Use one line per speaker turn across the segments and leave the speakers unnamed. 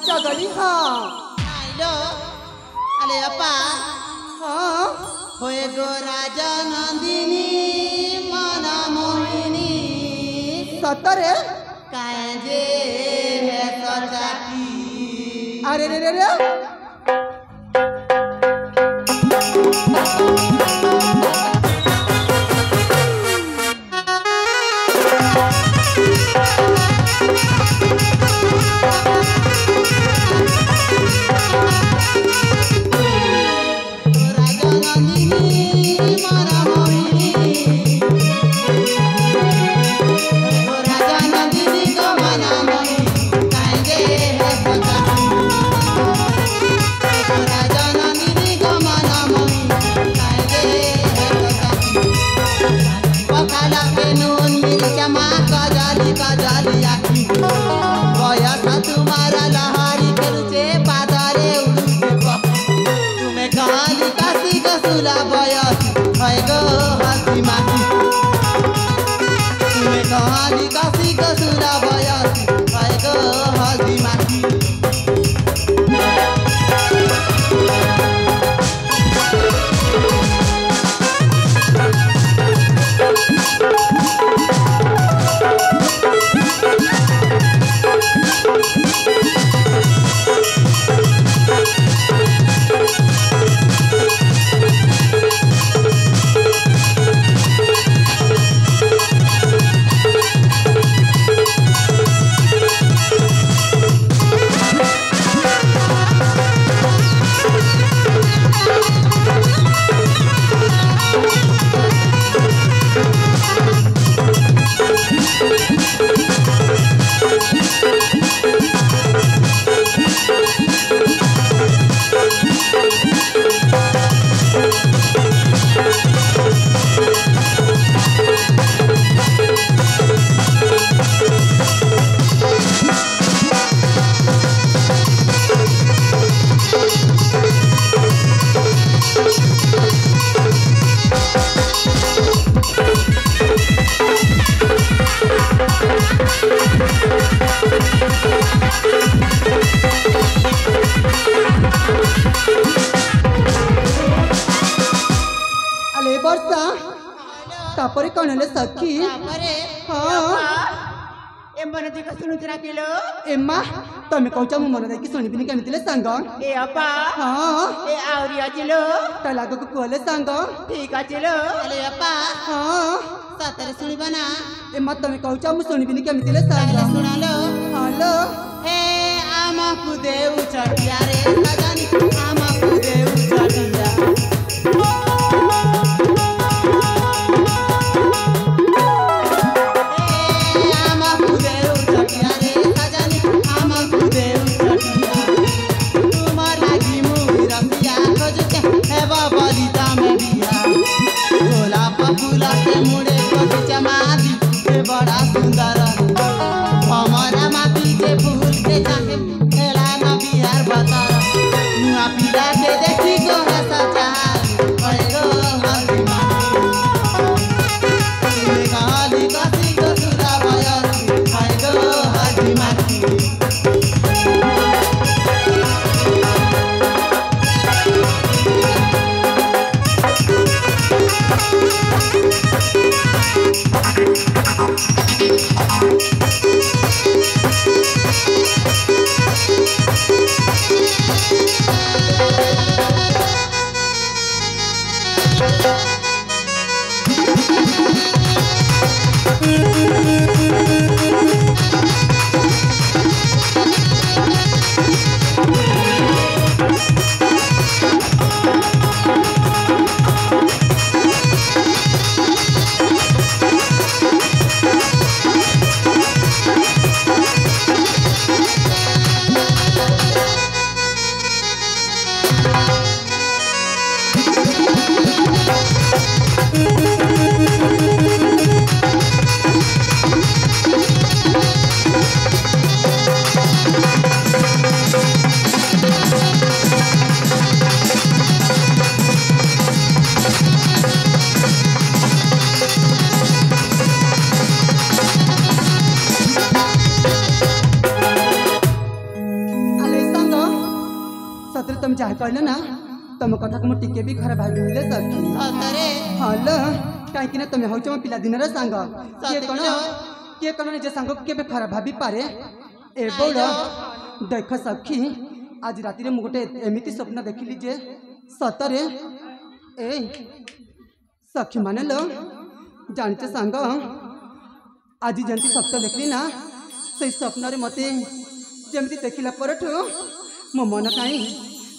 सगळी हा
आयलो अरे अप्पा
हा
होय गो राजा नंदिनी मना मोहिनी
सतरे
काय जे हे सचाकी
अरे रे रे रे
तुम्हारा लहारी करूचे पादारे उडूचे तुम्हें कहाली काशी कसुला बयस है गो हाथी माथी तुम्हें कहाली काशी कसुला बयस है गो हाथी माथी
अले बरसा तापरे कणले सखी
ए मनती कसुन उतरा केलो
एम्मा तमे कौचा मु मन देखि सुनि बिनि केमितिले सांग
ए अपा
हां
ए आवरी अचिलो
तलागो को कोले सांग
ठीक अचिलो अले अपा
हां
सतरे सुनि बना
एम्मा तमे कौचा मु सुनि बिनि केमितिले सांग
सुनालो
हालो
हे आमा कुदेउ चटिया रे सजनी आमा कुदेउ चटिया फूला के मुड़े को चमादी के बड़ा सुंदर हमारा माटी के फूल के जाके खेला न बिहार बता मुआ पीला के देखी को हंसा चाह ओए गो हरी माटी तुम्हें कहाली काशी को सुरा बयस ओए गो हरी माटी
सतरे तुम चाहे कहले ना तुम कथा को टिके भी खराब भाभी मिले सखी
सतरे
हल कहीं ना तुम हौच पिला दिन सांग किए कौन निज सांग के खराब भाभी पारे ए बड़ देख सखी आज राति में गोटे एमती स्वप्न देखिली जे सतरे ए सखी माने लो जानते सांग आज जमी स्वप्न देखली ना से स्वप्न मत जमी देखला पर मो मन कहीं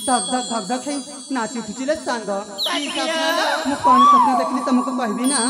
धक धक धक धक नाची उठुचिले सांग
की सपना
मु कौन स्वप्न देखली तुमको कहबी ना।